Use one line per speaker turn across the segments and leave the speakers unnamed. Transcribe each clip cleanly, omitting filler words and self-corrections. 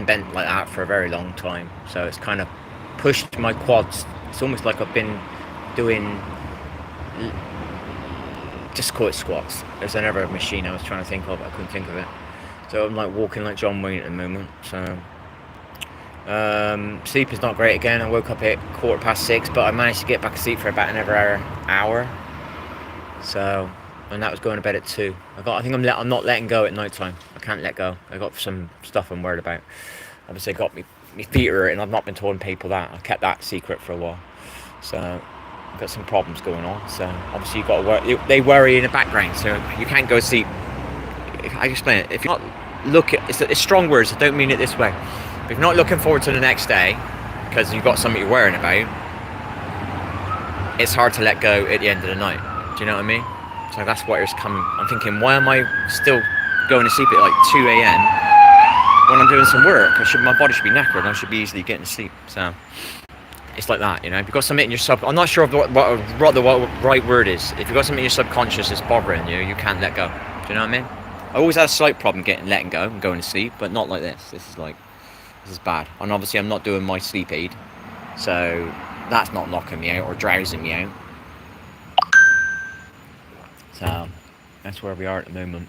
been bent like that for a very long time, so it's kind of pushed my quads. It's almost like I've been doing, just call it squats. There's another machine I was trying to think of, but I couldn't think of it. So I'm like walking like John Wayne at the moment. So sleep is not great again. I woke up at 6:15, but I managed to get back asleep for about another hour. So, and that was going to bed at 2. I think I'm not letting go at night time. I can't let go. I got some stuff I'm worried about. Obviously, I got my feet hurt, and I've not been telling people that. I kept that secret for a while. So, I've got some problems going on. So, obviously, you've got to worry. They worry in the background, so you can't go to sleep. I explain it. If you're not looking, it's strong words. I don't mean it this way. If you're not looking forward to the next day because you've got something you're worrying about, it's hard to let go at the end of the night. Do you know what I mean? So that's what it's coming. I'm thinking, why am I still going to sleep at like 2 a.m. when I'm doing some work? My body should be knackered and I should be easily getting to sleep. So it's like that, you know. If you've got something in your I'm not sure what the right word is. If you've got something in your subconscious that's bothering you, you can't let go. Do you know what I mean? I always had a slight problem letting go and going to sleep, but not like this. This is bad. And obviously I'm not doing my sleep aid, so that's not knocking me out or drowsing me out. So that's where we are at the moment.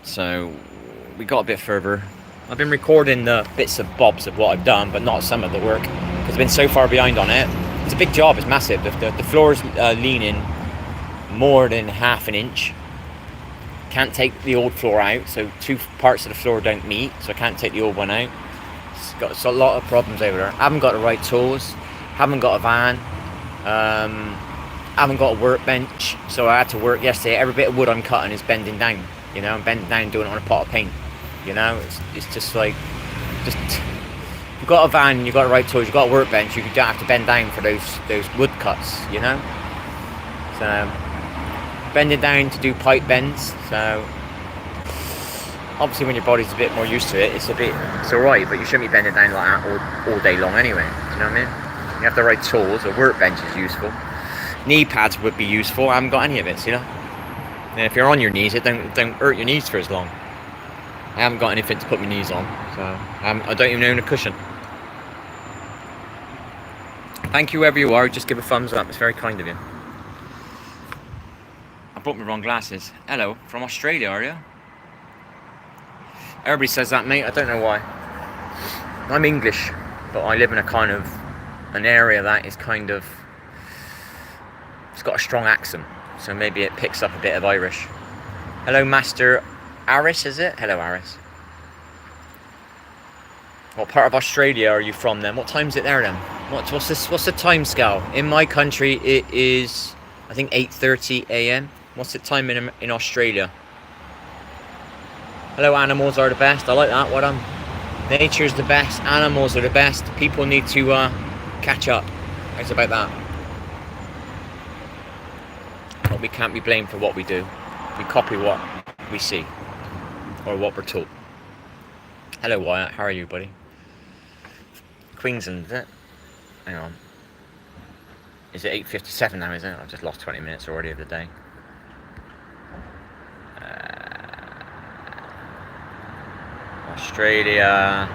So we got a bit further. I've been recording the bits of bobs of what I've done, but not some of the work because I've been so far behind on it. It's a big job. It's massive. The floor's leaning more than half an inch. Can't take the old floor out, so 2 parts of the floor don't meet, so I can't take the old one out. It's a lot of problems over there. I haven't got the right tools. Haven't got a van. Haven't got a workbench, so I had to work yesterday. Every bit of wood I'm cutting is bending down. You know, I'm bending down doing it on a pot of paint. You know, it's just like, if you've got a van, you've got the right tools, you've got a workbench, you don't have to bend down for those wood cuts. You know, so bending down to do pipe bends. So obviously, when your body's a bit more used to it, it's alright, but you shouldn't be bending down like that all day long anyway. Do you know what I mean? You have the right tools. A workbench is useful. Knee pads would be useful. I haven't got any of it, you know. And if you're on your knees, it don't hurt your knees for as long. I haven't got anything to put my knees on, so I don't even own a cushion. Thank you, wherever you are. Just give a thumbs up. It's very kind of you. I brought my wrong glasses. Hello, from Australia, are you? Everybody says that, mate. I don't know why. I'm English, but I live in an area that is it's got a strong accent, so maybe it picks up a bit of Irish. Hello, Master Aris, is it? Hello, Aris. What part of Australia are you from then? What time is it there then? What's the time scale? In my country, it is, I think, 8:30 a.m. What's the time in Australia? Hello, animals are the best. I like that. What nature's the best. Animals are the best. People need to catch up. How's about that? But we can't be blamed for what we do. We copy what we see or what we're told. Hello, Wyatt. How are you, buddy? Queensland, is it? Hang on. Is it 8:57 now, is it? I've just lost 20 minutes already of the day. Australia.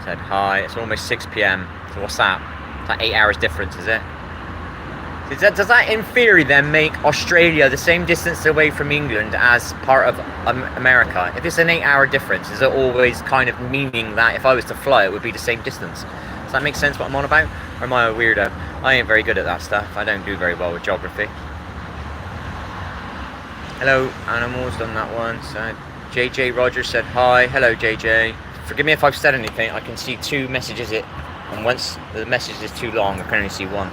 Said hi. It's almost 6 p.m. So what's that? It's like 8 hours difference, is it? Does that in theory then make Australia the same distance away from England as part of America? If it's an 8-hour difference, is it always kind of meaning that if I was to fly it would be the same distance? Does that make sense what I'm on about? Or am I a weirdo? I ain't very good at that stuff. I don't do very well with geography. Hello, animals, done that one. So JJ Rogers said hi. Hello, JJ. Forgive me if I've said anything. I can see 2 messages and once the message is too long, I can only see 1.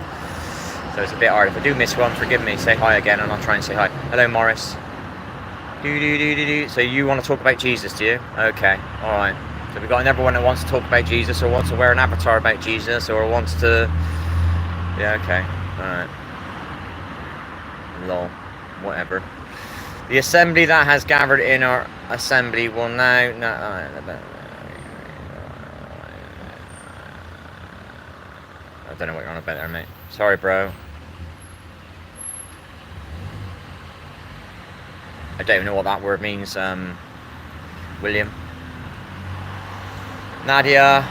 So it's a bit hard. If I do miss one, forgive me. Say hi again and I'll try and say hi. Hello, Morris. So you want to talk about Jesus, do you? Okay, alright. So we've got another one that wants to talk about Jesus or wants to wear an avatar about Jesus or wants to... Yeah, okay. Alright. Lol. Whatever. The assembly that has gathered in our assembly will now... I don't know what you're on about there, mate. Sorry, bro. I don't even know what that word means, William. Nadia.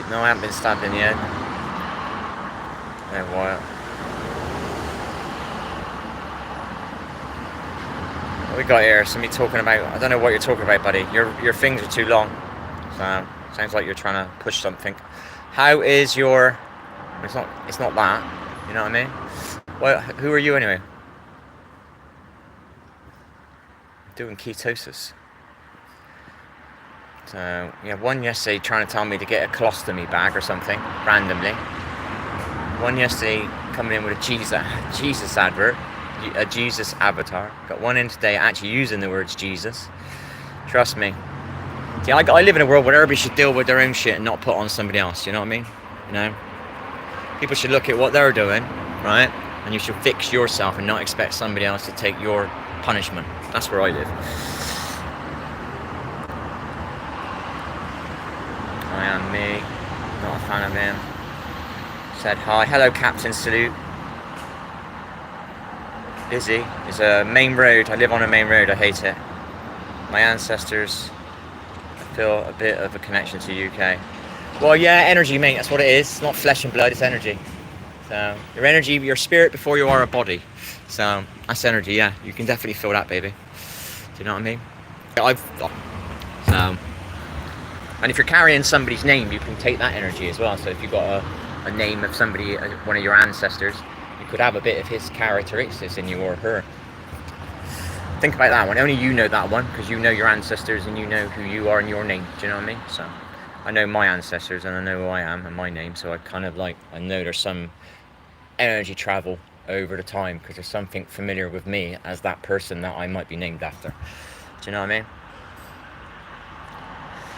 No, I haven't been stabbed in the head. No, what? What we got here? Somebody talking about. I don't know what you're talking about, buddy. Your things are too long. So sounds like you're trying to push something. How is your? It's not that. You know what I mean? Well, who are you anyway? Doing ketosis. So yeah, one yesterday trying to tell me to get a colostomy bag or something randomly. One yesterday coming in with a Jesus advert, a Jesus avatar. Got one in today actually using the words Jesus. Trust me. See, I live in a world where everybody should deal with their own shit and not put on somebody else. You know what I mean? You know, people should look at what they're doing, right? And you should fix yourself and not expect somebody else to take your punishment. That's where I live. I am me, not a fan of him. Said hi, hello Captain, salute. Busy, it's a main road, I live on a main road, I hate it. My ancestors, I feel a bit of a connection to UK. Well yeah, energy mate, that's what it is. It's not flesh and blood, it's energy. So, your energy, your spirit before you are a body. So, that's energy, yeah, you can definitely feel that, baby. Do you know what I mean? So, and if you're carrying somebody's name, you can take that energy as well. So if you've got a name of somebody, one of your ancestors, you could have a bit of his characteristics in you or her. Think about that one. Only you know that one because you know your ancestors and you know who you are and your name. Do you know what I mean? So I know my ancestors and I know who I am and my name. So I kind of like, I know there's some energy travel over the time because there's something familiar with me as that person that I might be named after. Do you know what I mean?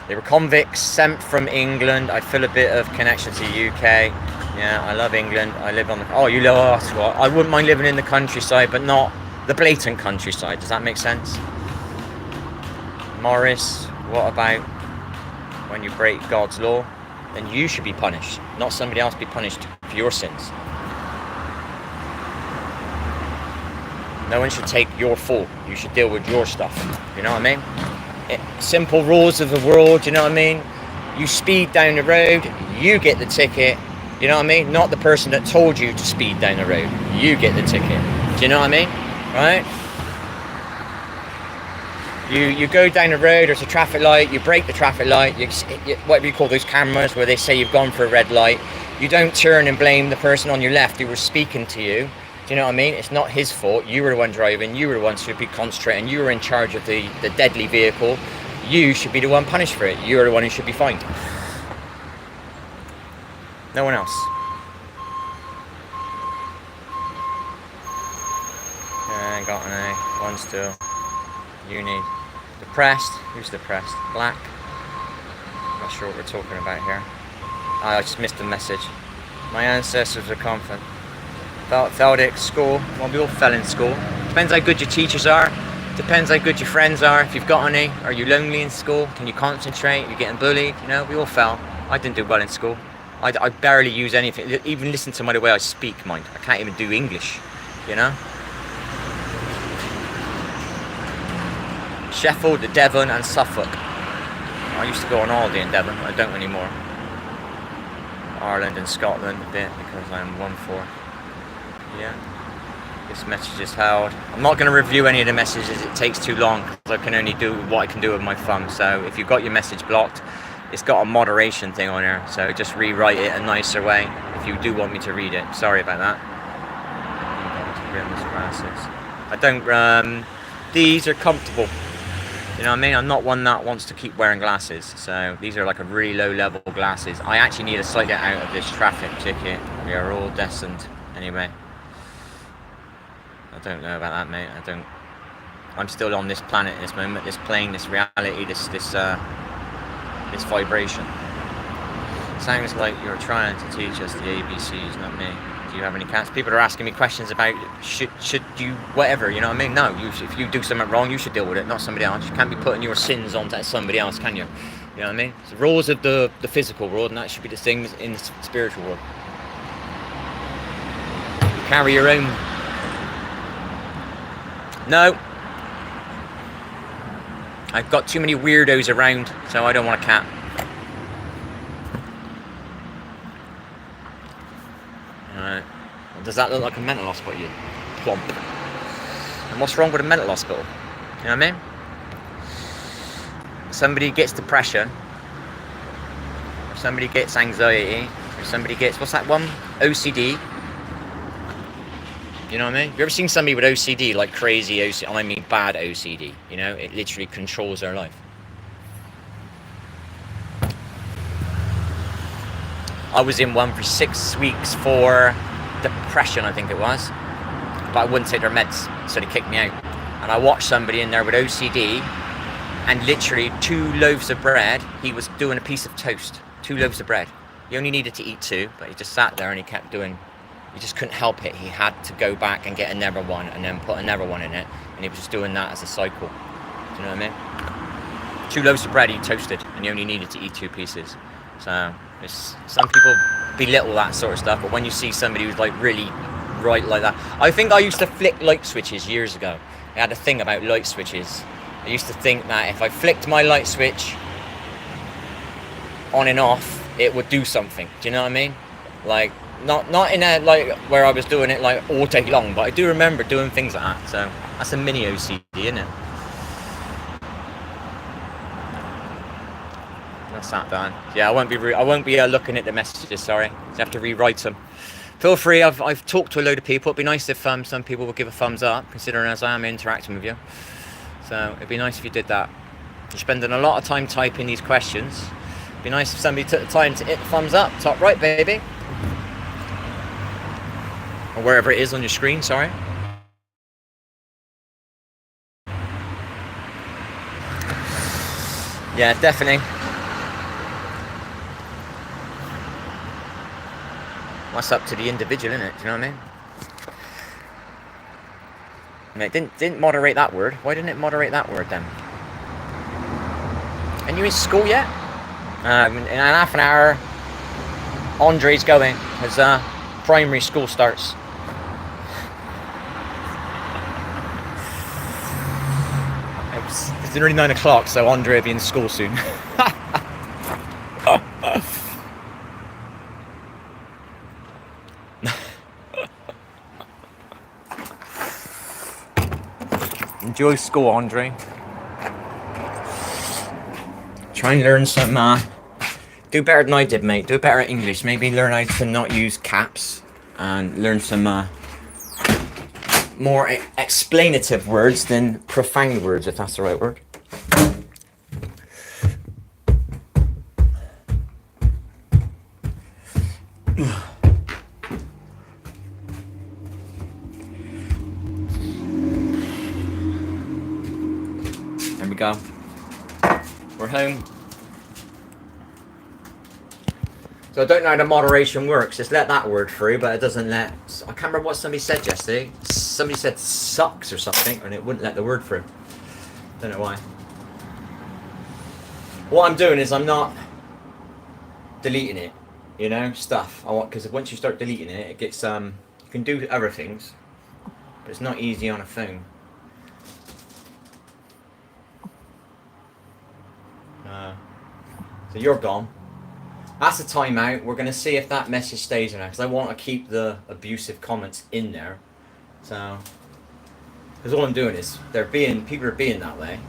They were convicts sent from England. I feel a bit of connection to UK. Yeah, I love England. I live on the... Oh, you love... Well, I wouldn't mind living in the countryside, but not the blatant countryside. Does that make sense? Morris, what about when you break God's law? Then you should be punished, not somebody else be punished for your sins. No one should take your fault. You should deal with your stuff. You know what I mean? Simple rules of the world, you know what I mean? You speed down the road, you get the ticket, you know what I mean? Not the person that told you to speed down the road, you get the ticket. Do you know what I mean? Right? You go down the road, there's a traffic light, you break the traffic light, what do you call those cameras where they say you've gone for a red light? You don't turn and blame the person on your left who was speaking to you. Do you know what I mean? It's not his fault. You were the one driving. You were the one who should be concentrating. You were in charge of the deadly vehicle. You should be the one punished for it. You're the one who should be fined. No one else. Yeah, I got an A. One still. Uni. Depressed. Who's depressed? Black. Not sure what we're talking about here. I just missed the message. My ancestors are confident. Failed at school. Well, we all fell in school. Depends how good your teachers are. Depends how good your friends are. If you've got any. Are you lonely in school? Can you concentrate? You're getting bullied? You know, we all fell. I didn't do well in school. I barely use anything. Even listen to the way I speak, mind. I can't even do English. You know? Sheffield, Devon and Suffolk. I used to go on holiday in Devon. I don't anymore. Ireland and Scotland a bit because I'm 1-4. Yeah, this message is held. I'm not going to review any of the messages, it takes too long because I can only do what I can do with my thumb. So if you've got your message blocked, it's got a moderation thing on here, so just rewrite it a nicer way if you do want me to read it. Sorry about that. I don't, these are comfortable. You know what I mean? I'm not one that wants to keep wearing glasses, so these are like a really low level glasses. I actually need to slightly get out of this traffic ticket. We are all destined anyway. I don't know about that, mate. I'm still on this planet at this moment, this plane, this reality, this vibration. Sounds like you're trying to teach us the ABCs, not me. Do you have any cats? People are asking me questions about should you whatever, you know what I mean? No, if you do something wrong, you should deal with it, not somebody else. You can't be putting your sins onto somebody else, can you? You know what I mean? It's the rules of the physical world, and that should be the things in the spiritual world. You carry your own. No. I've got too many weirdos around, so I don't want a cat. Alright. Well, does that look like a mental hospital, you plump? And what's wrong with a mental hospital? You know what I mean? Somebody gets depression, or somebody gets anxiety, or somebody gets, what's that one? OCD. You know what I mean? Have you ever seen somebody with OCD, like crazy OCD, I mean bad OCD, you know? It literally controls their life. I was in one for 6 weeks for depression, I think it was. But I wouldn't take their meds, so they kicked me out. And I watched somebody in there with OCD, and literally 2 loaves of bread, he was doing a piece of toast. 2 loaves of bread. He only needed to eat 2, but he just sat there and he kept doing, he just couldn't help it. He had to go back and get another one and then put another one in it. And he was just doing that as a cycle. Do you know what I mean? 2 loaves of bread he toasted, and he only needed to eat 2 pieces. So, some people belittle that sort of stuff, but when you see somebody who's like really right like that. I think I used to flick light switches years ago. I had a thing about light switches. I used to think that if I flicked my light switch on and off, it would do something. Do you know what I mean? Like, not in a, like, where I was doing it like all day long, but I do remember doing things like that. So, that's a mini OCD, isn't it? That's that done. Yeah, I won't be looking at the messages, sorry. I have to rewrite them. Feel free, I've talked to a load of people. It'd be nice if some people would give a thumbs up, considering as I am interacting with you. So it'd be nice if you did that. You're spending a lot of time typing these questions. It'd be nice if somebody took the time to hit the thumbs up, top right, baby. Or wherever it is on your screen, sorry. Yeah, definitely. That's up to the individual, isn't it? Do you know what I mean? It didn't moderate that word. Why didn't it moderate that word then? Are you in school yet? In half an hour, Andre's going as primary school starts. It's nearly 9 o'clock, so Andre will be in school soon. Enjoy school, Andre. Try and learn some, do better than I did, mate. Do better at English. Maybe learn how to not use caps and learn some more explanative words than profound words, if that's the right word. There we go. We're home. So I don't know how the moderation works. Just let that word through, but it doesn't let... I can't remember what somebody said yesterday. Somebody said sucks or something, and it wouldn't let the word through. Don't know why. What I'm doing is I'm not deleting it, you know, stuff. Because once you start deleting it, it gets... you can do other things, but it's not easy on a phone. So you're gone. That's a timeout. We're going to see if that message stays in there, because I want to keep the abusive comments in there. So, because all I'm doing is people are being that way,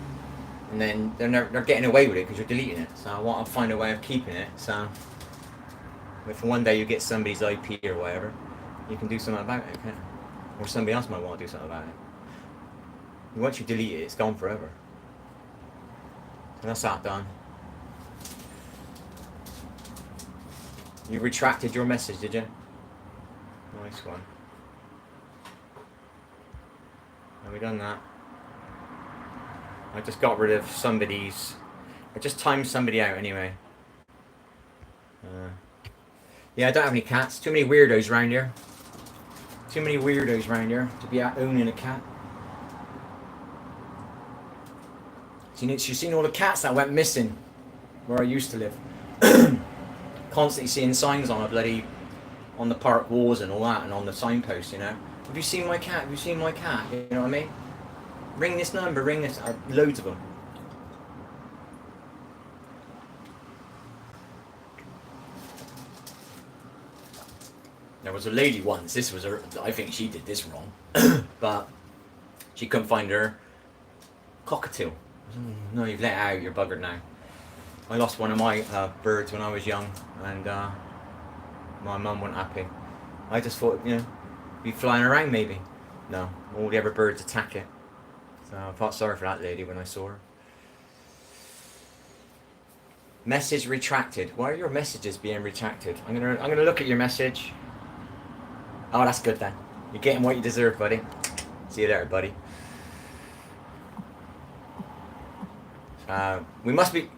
and then they're getting away with it because you're deleting it. So I want to find a way of keeping it. So if one day you get somebody's IP or whatever, you can do something about it, okay? Or somebody else might want to do something about it. Once you delete it, it's gone forever. So that's that done. You retracted your message, did you? Nice one. Have we done that? I just got rid of somebody's... I just timed somebody out anyway. Yeah, I don't have any cats. Too many weirdos around here. Too many weirdos around here to be out owning a cat. You've seen all the cats that went missing where I used to live. Constantly seeing signs on the park walls and all that, and on the signposts, you know. Have you seen my cat? Have you seen my cat? You know what I mean? Ring this number, ring this, loads of them. There was a lady once, I think she did this wrong, but she couldn't find her cockatiel. No, you've let it out, you're buggered now. I lost one of my birds when I was young, and my mum wasn't happy. I just thought, you know, be flying around maybe. No, all the other birds attack it. So I felt sorry for that lady when I saw her. Message retracted. Why are your messages being retracted? I'm gonna look at your message. Oh, that's good then. You're getting what you deserve, buddy. See you later, buddy. We must be...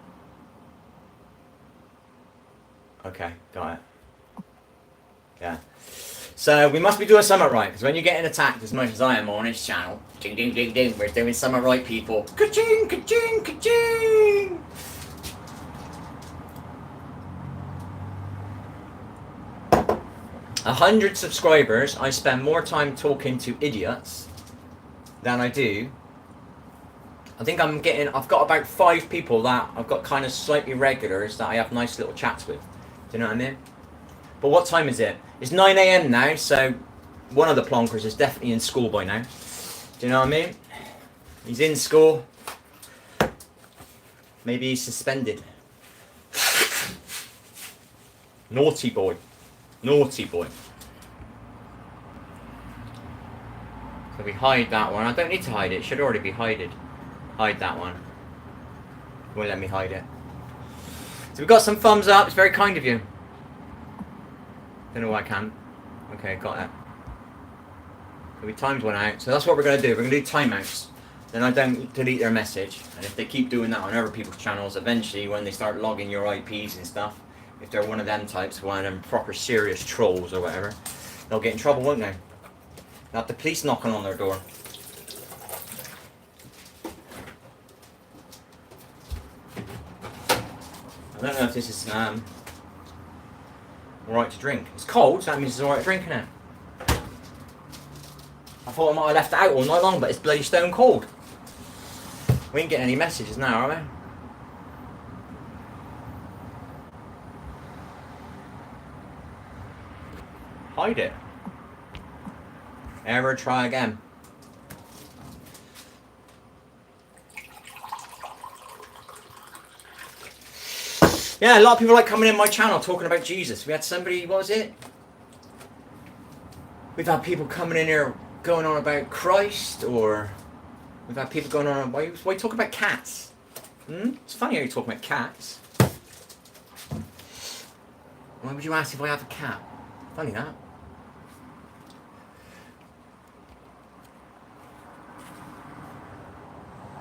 Okay, got it. Yeah. So we must be doing something right, because when you're getting attacked as much as I am on this channel, ding ding ding ding, we're doing something right, people. Ka-ching, ka-ching, ka-ching! A 100 subscribers, I spend more time talking to idiots than I do. I think I've got about 5 people that I've got kind of slightly regulars that I have nice little chats with. Do you know what I mean? But what time is it? It's 9 AM now, so one of the plonkers is definitely in school by now. Do you know what I mean? He's in school. Maybe he's suspended. Naughty boy. Naughty boy. So we hide that one. I don't need to hide it. It should already be hided. Hide that one. Won't let me hide it. So we've got some thumbs up. It's very kind of you. Don't know why I can. Okay, got it. So we timed one out. So that's what we're going to do. We're going to do timeouts. Then I don't delete their message. And if they keep doing that on other people's channels, eventually when they start logging your IPs and stuff, if they're one of them types, one of them proper serious trolls or whatever, they'll get in trouble, won't they? They'll have the police knocking on their door. I don't know if this is alright to drink. It's cold, so that means it's alright to drink now. I thought I might have left it out all night long, but it's bloody stone cold. We ain't getting any messages now, are we? Hide it. Ever try again. Yeah, a lot of people like coming in my channel talking about Jesus. We had somebody, what was it? We've had people coming in here going on about Christ, or we've had people going on, why you talk about cats? It's funny how you talk about cats. Why would you ask if I have a cat? Funny that.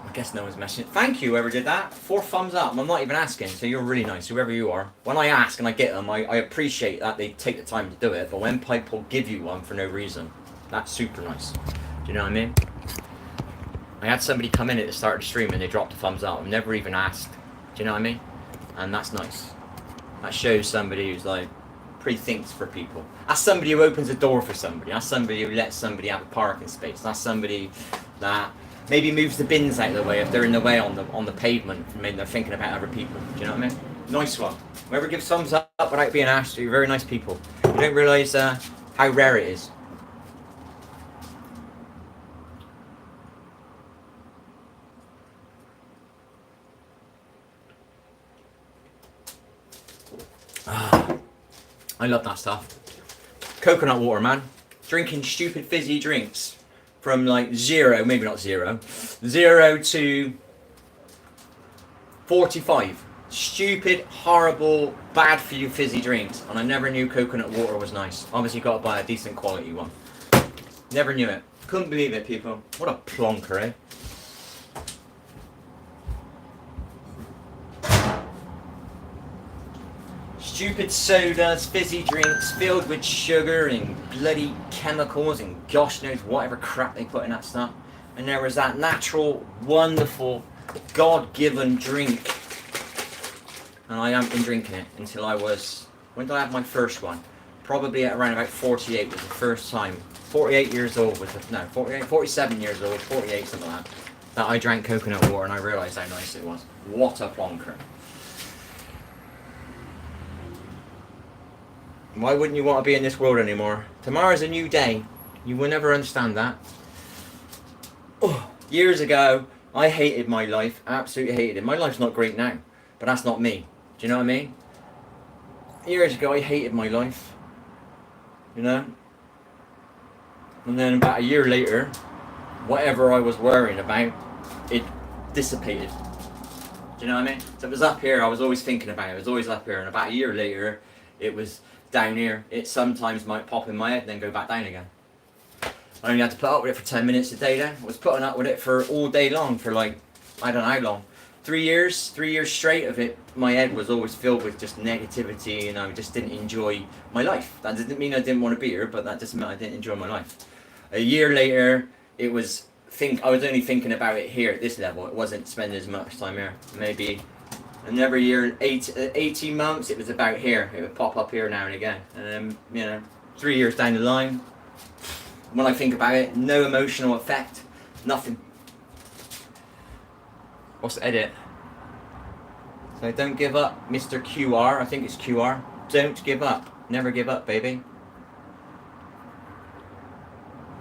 I guess no one's messaging. Thank you, whoever did that. 4 thumbs up. I'm not even asking, so you're really nice, whoever you are. When I ask and I get them, I appreciate that they take the time to do it. But when people give you one for no reason, that's super nice. Do you know what I mean? I had somebody come in at the start of the stream and they dropped a thumbs up. I've never even asked. Do you know what I mean? And that's nice. That shows somebody who's like pre-thinks for people. That's somebody who opens a door for somebody. That's somebody who lets somebody have a parking space. That's somebody that maybe moves the bins out of the way if they're in the way on the pavement. Maybe they're thinking about other people. Do you know what I mean? Nice one. Whoever gives thumbs up without being asked, you're very nice people. You don't realise how rare it is. I love that stuff. Coconut water, man. Drinking stupid fizzy drinks from like 0, maybe not 0 to 45. Stupid, horrible, bad for you fizzy drinks. And I never knew coconut water was nice. Obviously got to buy a decent quality one. Never knew it. Couldn't believe it, people. What a plonker, eh? stupid sodas, fizzy drinks filled with sugar and bloody chemicals and gosh knows whatever crap they put in that stuff. And there was that natural, wonderful, God-given drink. And I haven't been drinking it until I was, when did I have my first one? Probably at around about 48 was the first time. 48 years old was the, no, 48, 47 years old, 48, something like that I drank coconut water and I realised how nice it was. What a plonker. Why wouldn't you want to be in this world anymore? Tomorrow's a new day. You will never understand that. Oh, years ago, I hated my life. Absolutely hated it. My life's not great now, but that's not me. Do you know what I mean? Years ago, I hated my life. You know? And then about a year later, whatever I was worrying about, it dissipated. Do you know what I mean? So it was up here, I was always thinking about it. It was always up here. And about a year later, it was down here. It sometimes might pop in my head and then go back down again. I only had to put up with it for 10 minutes a day then. I was putting up with it for all day long, for like, I don't know how long. 3 years straight of it, my head was always filled with just negativity and I just didn't enjoy my life. That didn't mean I didn't want to be here, but that doesn't mean I didn't enjoy my life. A year later, it was, I was only thinking about it here at this level. It wasn't spending as much time here. Maybe another year, 18 months, it was about here. It would pop up here now and again. And then, you know, 3 years down the line, when I think about it, no emotional effect, nothing. What's the edit? So don't give up, Mr. QR. I think it's QR. Don't give up. Never give up, baby.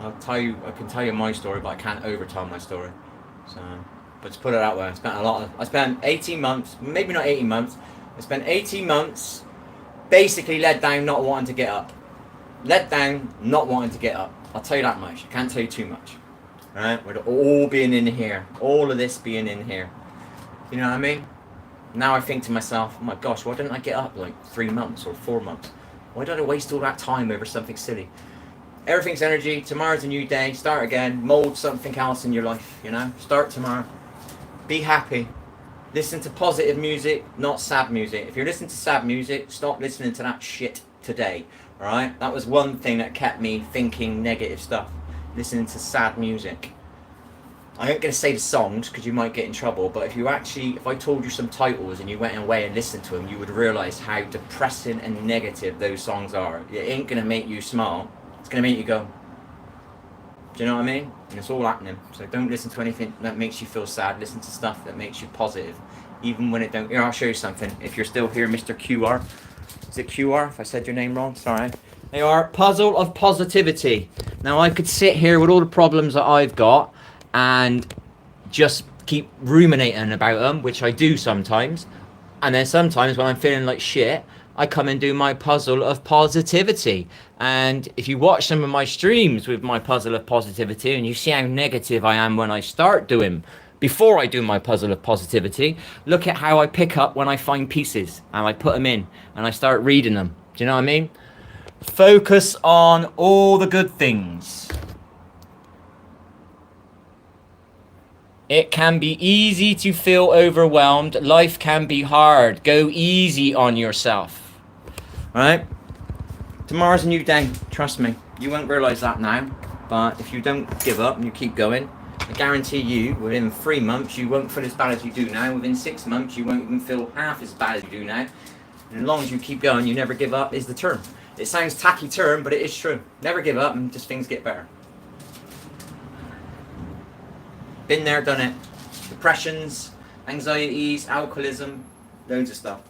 I can tell you my story, but I can't overtell my story. So, but to put it out there, I spent 18 months, maybe not 18 months. I spent 18 months basically let down, not wanting to get up. Let down, not wanting to get up. I'll tell you that much. I can't tell you too much. Alright? With it all being in here. All of this being in here. You know what I mean? Now I think to myself, oh my gosh, why didn't I get up like 3 months or 4 months? Why did I waste all that time over something silly? Everything's energy. Tomorrow's a new day. Start again. Mold something else in your life, you know? Start tomorrow. Be happy. Listen to positive music, not sad music. If you're listening to sad music, stop listening to that shit today. Alright? That was one thing that kept me thinking negative stuff. Listening to sad music. I ain't going to say the songs because you might get in trouble, but if I told you some titles and you went away and listened to them, you would realise how depressing and negative those songs are. It ain't going to make you smile. It's going to make you go. Do you know what I mean? And it's all happening. So don't listen to anything that makes you feel sad. Listen to stuff that makes you positive. Even when it don't... Here, I'll show you something. If you're still here, Mr. QR. Is it QR? If I said your name wrong, sorry. They are Puzzle of Positivity. Now, I could sit here with all the problems that I've got and just keep ruminating about them, which I do sometimes. And then sometimes when I'm feeling like shit, I come and do my Puzzle of Positivity. And if you watch some of my streams with my Puzzle of Positivity and you see how negative I am when I start doing, before I do my Puzzle of Positivity, look at how I pick up when I find pieces and I put them in and I start reading them. Do you know what I mean? Focus on all the good things. It can be easy to feel overwhelmed. Life can be hard. Go easy on yourself. Alright? Tomorrow's a new day. Trust me. You won't realise that now. But if you don't give up and you keep going, I guarantee you, within 3 months, you won't feel as bad as you do now. Within 6 months, you won't even feel half as bad as you do now. And as long as you keep going, you never give up is the term. It sounds tacky term, but it is true. Never give up and just things get better. Been there, done it. Depressions, anxieties, alcoholism, loads of stuff.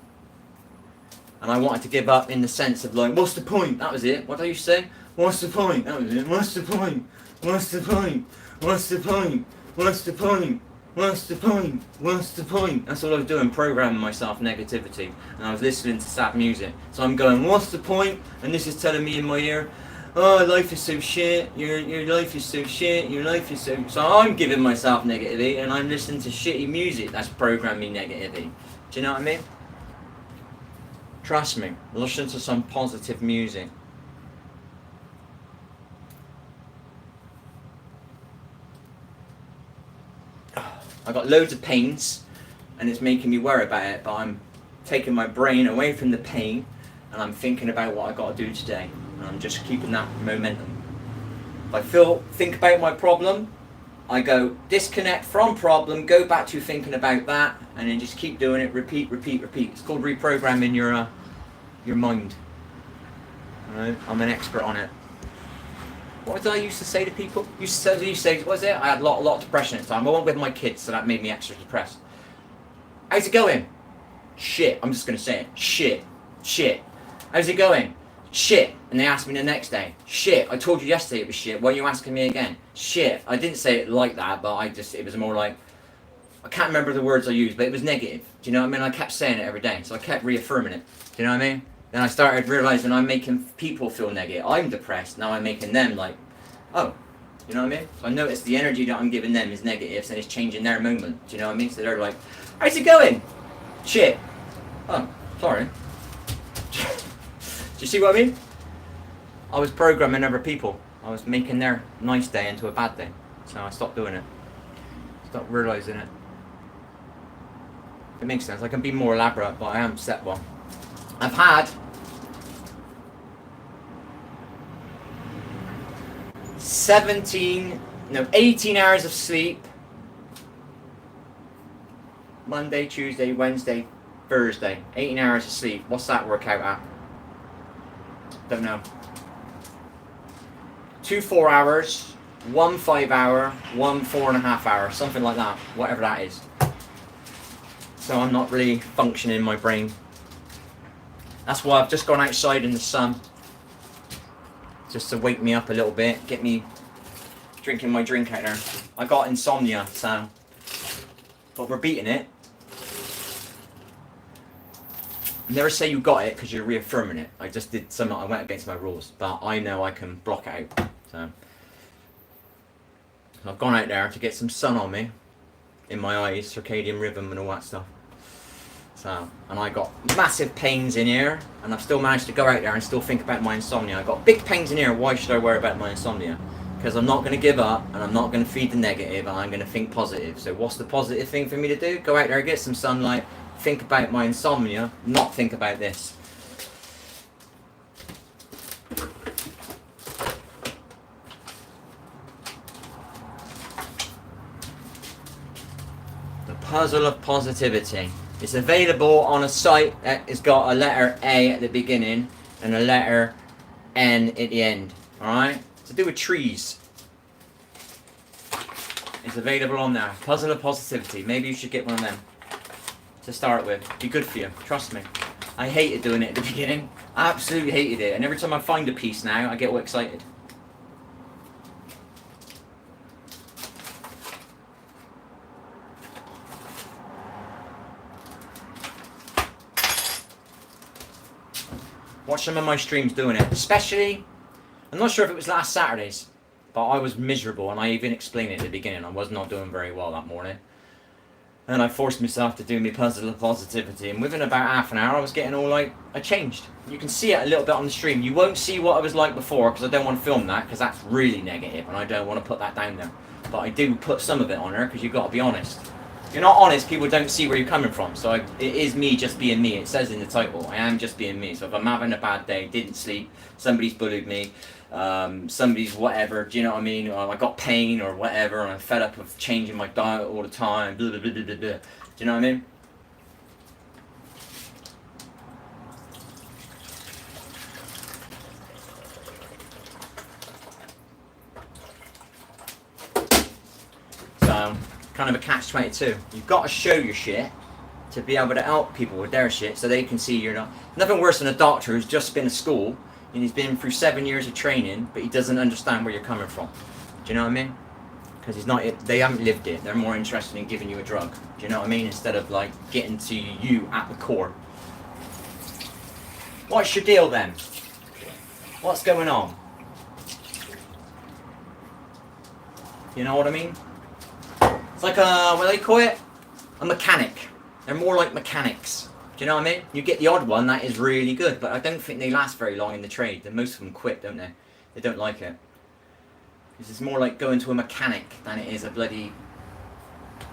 And I wanted to give up in the sense of like, what's the point? That was it. What did I used to say? What's the point? That was it. What's the point? What's the point? What's the point? What's the point? What's the point? What's the point? That's all I was doing, programming myself negativity. And I was listening to sad music. So I'm going, what's the point? And this is telling me in my ear, oh, life is so shit, your life is so shit, your life is so... So I'm giving myself negativity and I'm listening to shitty music that's programming me negativity. Do you know what I mean? Trust me, listen to some positive music. I got loads of pains and it's making me worry about it, but I'm taking my brain away from the pain and I'm thinking about what I got to do today, and I'm just keeping that momentum. If I think about my problem, I go disconnect from problem, go back to thinking about that, and then just keep doing it. Repeat, repeat, repeat. It's called reprogramming your mind. Right? I'm an expert on it. What did I used to say to people? Used to say, what was it? I had a lot of depression at the time. I went with my kids, so that made me extra depressed. How's it going? Shit. I'm just gonna say it. Shit. How's it going? Shit. And they asked me the next day. Shit. I told you yesterday it was shit. Why are you asking me again? Shit. I didn't say it like that, but it was more like, I can't remember the words I used, but it was negative. Do you know what I mean? I kept saying it every day, so I kept reaffirming it. Do you know what I mean? Then I started realizing I'm making people feel negative. I'm depressed. Now I'm making them like, oh, you know what I mean? So I noticed the energy that I'm giving them is negative, and it's changing their moment. Do you know what I mean? So they're like, how's it going? Shit. Oh, sorry. Do you see what I mean? I was programming other people. I was making their nice day into a bad day. So I stopped doing it. Stopped realizing it. It makes sense. I can be more elaborate, but I am set one. I've had 18 hours of sleep. Monday, Tuesday, Wednesday, Thursday. 18 hours of sleep. What's that work out at? Don't know. 2 4 hours, 1 5 hour, 1 4.5 hour, something like that. Whatever that is. So I'm not really functioning in my brain. That's why I've just gone outside in the sun. Just to wake me up a little bit, get me drinking my drink out there. I got insomnia, so, but we're beating it. Never say you got it because you're reaffirming it. I just did something, I went against my rules, but I know I can block it out. So I've gone out there to get some sun on me, in my eyes, circadian rhythm and all that stuff. So, and I got massive pains in here, and I've still managed to go out there and still think about my insomnia. I got big pains in here. Why should I worry about my insomnia? Because I'm not going to give up, and I'm not going to feed the negative, and I'm going to think positive. So what's the positive thing for me to do? Go out there, get some sunlight, think about my insomnia, not think about this. The puzzle of positivity. It's available on a site that has got a letter A at the beginning and a letter N at the end. Alright? It's to do with trees. It's available on there. Puzzle of Positivity. Maybe you should get one of them to start with. Be good for you. Trust me. I hated doing it at the beginning. I absolutely hated it. And every time I find a piece now, I get all excited. Watch some of my streams doing it. Especially, I'm not sure if it was last Saturday's, but I was miserable, and I even explained it at the beginning. I was not doing very well that morning. And I forced myself to do my puzzle of positivity, and within about half an hour I was getting all like, I changed. You can see it a little bit on the stream. You won't see what I was like before, because I don't want to film that, because that's really negative, and I don't want to put that down there. But I do put some of it on there, because you've got to be honest. If you're not honest, people don't see where you're coming from. So it is me just being me. It says in the title, I am just being me. So if I'm having a bad day, didn't sleep, somebody's bullied me, somebody's whatever, do you know what I mean? Or I got pain or whatever, and I'm fed up of changing my diet all the time, blah, blah, blah, blah, blah, blah. Do you know what I mean? So, kind of a catch-22. You've got to show your shit to be able to help people with their shit so they can see you're not... Nothing worse than a doctor who's just been to school and he's been through 7 years of training, but he doesn't understand where you're coming from. Do you know what I mean? Because they haven't lived it. They're more interested in giving you a drug. Do you know what I mean? Instead of like getting to you at the core. What's your deal then? What's going on? You know what I mean? It's like a, what do they call it? A mechanic. They're more like mechanics. Do you know what I mean? You get the odd one that is really good, but I don't think they last very long in the trade. And most of them quit, don't they? They don't like it. This is more like going to a mechanic than it is a bloody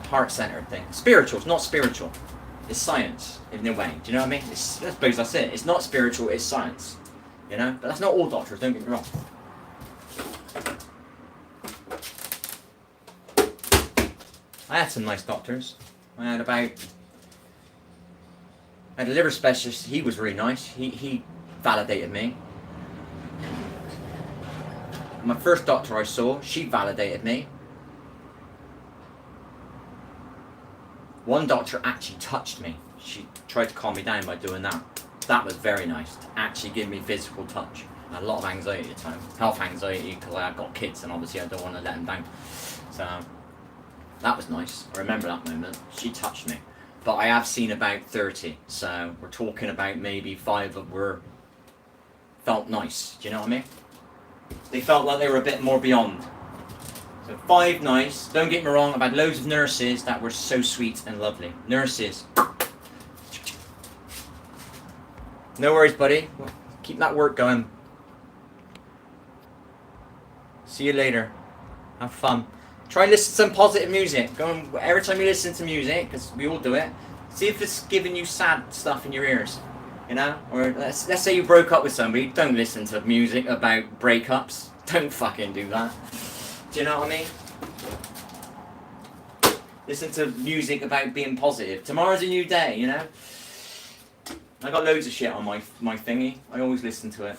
heart-centered thing. Spiritual, it's not spiritual. It's science in a way. Do you know what I mean? I suppose that's it. It's not spiritual. It's science. You know, but that's not all doctors. Don't get me wrong. I had some nice doctors. I had a liver specialist. He was really nice. He validated me. My first doctor I saw, she validated me. One doctor actually touched me. She tried to calm me down by doing that. That was very nice. To actually give me physical touch. I had a lot of anxiety at the time. Health anxiety, because I've got kids and obviously I don't want to let them down. So, that was nice. I remember that moment. She touched me. But I have seen about 30. So, we're talking about maybe 5 that were felt nice. Do you know what I mean? They felt like they were a bit more beyond. So 5 nice. Don't get me wrong, I've had loads of nurses that were so sweet and lovely. Nurses. No worries, buddy. Keep that work going. See you later. Have fun. Try and listen to some positive music. Go and, every time you listen to music, because we all do it, see if it's giving you sad stuff in your ears. You know? Or let's say you broke up with somebody. Don't listen to music about breakups. Don't fucking do that. Do you know what I mean? Listen to music about being positive. Tomorrow's a new day, you know? I got loads of shit on my thingy. I always listen to it.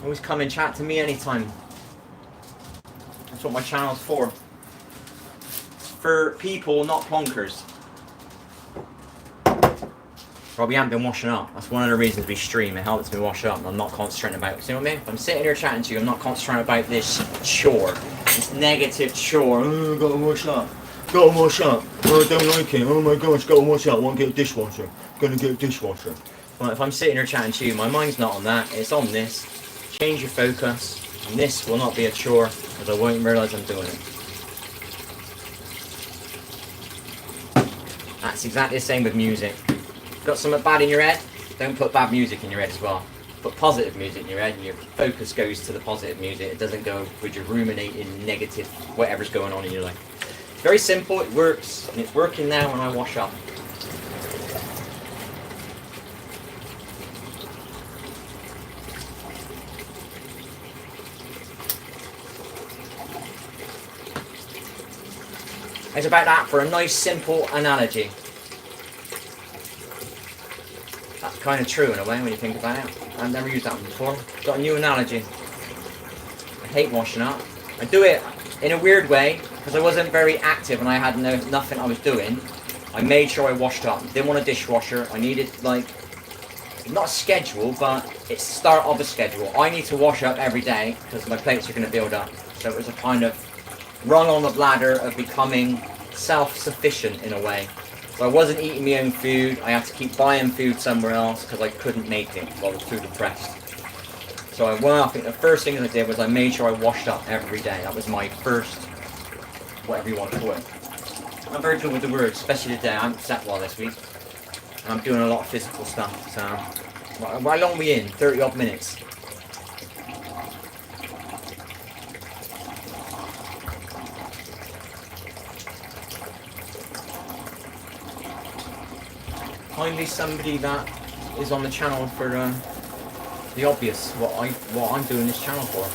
Always come and chat to me anytime. That's what my channel's for. For people, not plonkers. Well, we haven't been washing up. That's one of the reasons we stream. It helps me wash up and I'm not concentrating about it. You know what I mean? If I'm sitting here chatting to you, I'm not concentrating about this chore. This negative chore. Oh, gotta wash up. Gotta wash up. Oh, I don't like it. Oh my gosh, gotta wash up. I want to get a dishwasher. Gonna get a dishwasher. Well, if I'm sitting here chatting to you, my mind's not on that. It's on this. Change your focus. And this will not be a chore, because I won't realise I'm doing it. That's exactly the same with music. Got something bad in your head? Don't put bad music in your head as well. Put positive music in your head and your focus goes to the positive music. It doesn't go with your ruminating negative, whatever's going on in your life. It's very simple, it works, and it's working now when I wash up. It's about that for a nice simple analogy. That's kind of true in a way when you think about it. I've never used that one before. Got a new analogy. I hate washing up. I do it in a weird way because I wasn't very active and I had nothing I was doing. I made sure I washed up. Didn't want a dishwasher. I needed like not a schedule, but it's the start of a schedule. I need to wash up every day because my plates are going to build up. So it was a kind of rung on the ladder of becoming self-sufficient in a way. So I wasn't eating my own food, I had to keep buying food somewhere else because I couldn't make it while I was too depressed. So I think the first thing I did was I made sure I washed up every day. That was my first, whatever you want to call it. I'm very good with the words, especially today. I haven't slept well this week. And I'm doing a lot of physical stuff, so... How long are we in? 30 odd minutes. Kindly somebody that is on the channel for the obvious, what I'm doing this channel for.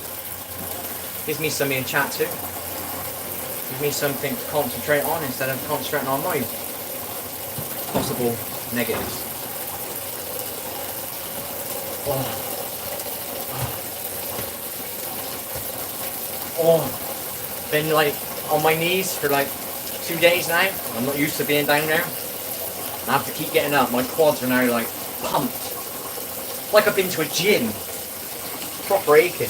Gives me something to chat to. Gives me something to concentrate on instead of concentrating on my possible negatives. Been like on my knees for like 2 days now. I'm not used to being down there. I have to keep getting up. My quads are now like pumped. Like I've been to a gym. Proper aching.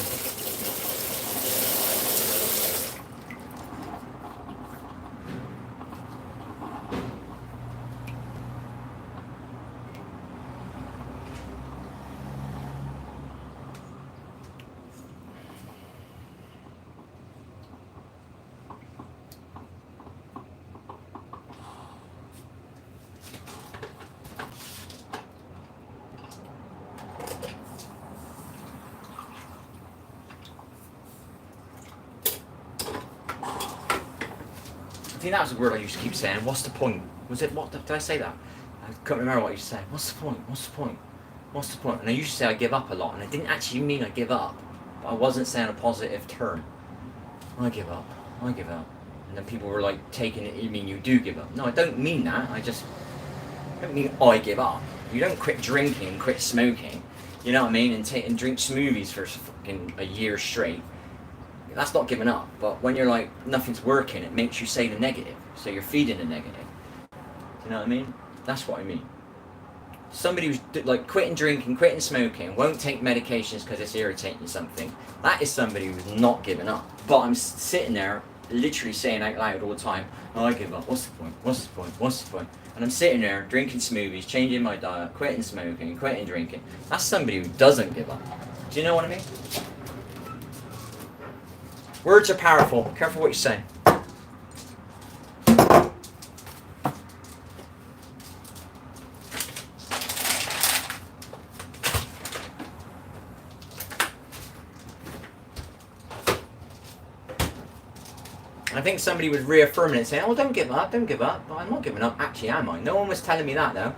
think that was a word I used to keep saying. What's the point? Was it, what, did I say that? I can't remember what I used to say. What's the point? What's the point? What's the point? And I used to say I give up a lot, and I didn't actually mean I give up. But I wasn't saying a positive term. I give up. I give up. And then people were like taking it, you mean you do give up? No, I don't mean that. I don't mean I give up. You don't quit drinking and quit smoking, you know what I mean, and drink smoothies for fucking a year straight. That's not giving up. But when you're like, nothing's working, it makes you say the negative. So you're feeding the negative. You know what I mean? That's what I mean. Somebody who's like quitting drinking, quitting smoking, won't take medications because it's irritating something, that is somebody who's not giving up. But I'm sitting there literally saying out loud all the time, oh, I give up, what's the point, what's the point, what's the point? And I'm sitting there drinking smoothies, changing my diet, quitting smoking, quitting drinking. That's somebody who doesn't give up. Do you know what I mean? Words are powerful. Careful what you say. I think somebody was reaffirming it, saying, oh, don't give up, don't give up. But I'm not giving up. Actually, am I? No one was telling me that, though.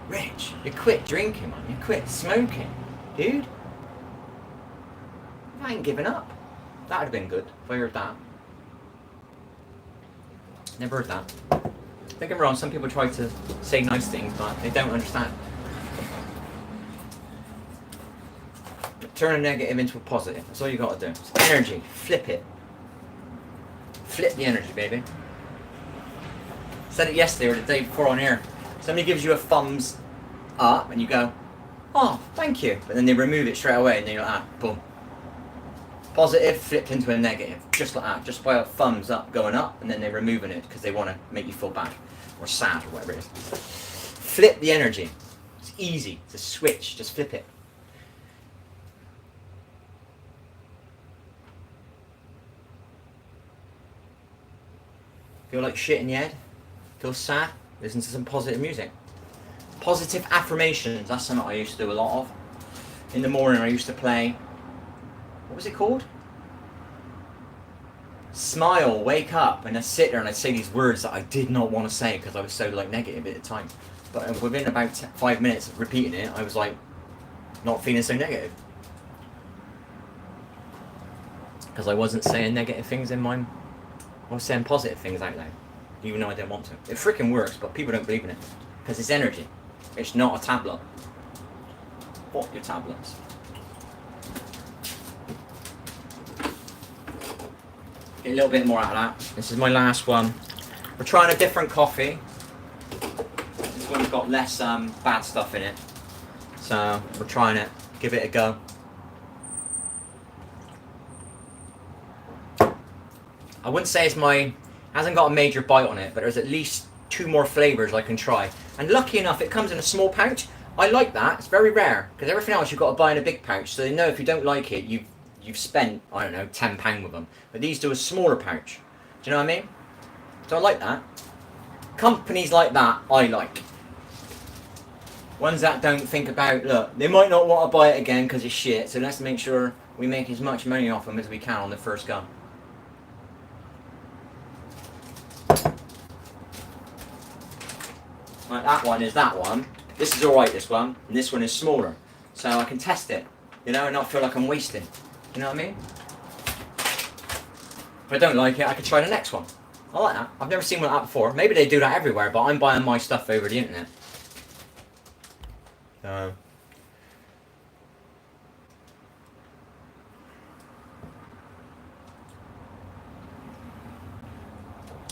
Rich, you quit drinking, man. You quit smoking. Dude. I ain't giving up. That would have been good if I heard that. Never heard that. Don't get me wrong, some people try to say nice things, but they don't understand. Turn a negative into a positive. That's all you got to do. It's energy. Flip it. Flip the energy, baby. Said it yesterday or the day before on air. Somebody gives you a thumbs up and you go, oh, thank you. But then they remove it straight away and then you're like, ah, boom. Positive flipped into a negative. Just like that. Just by a thumbs up going up and then they're removing it because they want to make you feel bad or sad or whatever it is. Flip the energy. It's easy. It's a switch. Just flip it. Feel like shit in your head? Feel sad? Listen to some positive music. Positive affirmations, that's something I used to do a lot of. In the morning I used to play, what was it called? Smile, wake up, and I'd sit there and I'd say these words that I did not want to say because I was so like negative at the time. But within about 5 minutes of repeating it, I was like, not feeling so negative. Because I wasn't saying negative things in mine. I was saying positive things out loud, even though I didn't want to. It freaking works, but people don't believe in it. Because it's energy. It's not a tablet. Fuck your tablets. Get a little bit more out of that. This is my last one. We're trying a different coffee. This one's got less bad stuff in it. So, we're trying it. Give it a go. I wouldn't say hasn't got a major bite on it, but there's at least 2 more flavours I can try. And lucky enough, it comes in a small pouch. I like that. It's very rare, because everything else you've got to buy in a big pouch. So they know if you don't like it, you've spent, I don't know, £10 with them. But these do a smaller pouch. Do you know what I mean? So I like that. Companies like that, I like. Ones that don't think about, look, they might not want to buy it again because it's shit, so let's make sure we make as much money off them as we can on the first go. Like that one is that one. This is alright, this one. And this one is smaller. So I can test it, you know, and not feel like I'm wasting. You know what I mean? If I don't like it, I could try the next one. I like that. I've never seen one like that before. Maybe they do that everywhere, but I'm buying my stuff over the internet. So...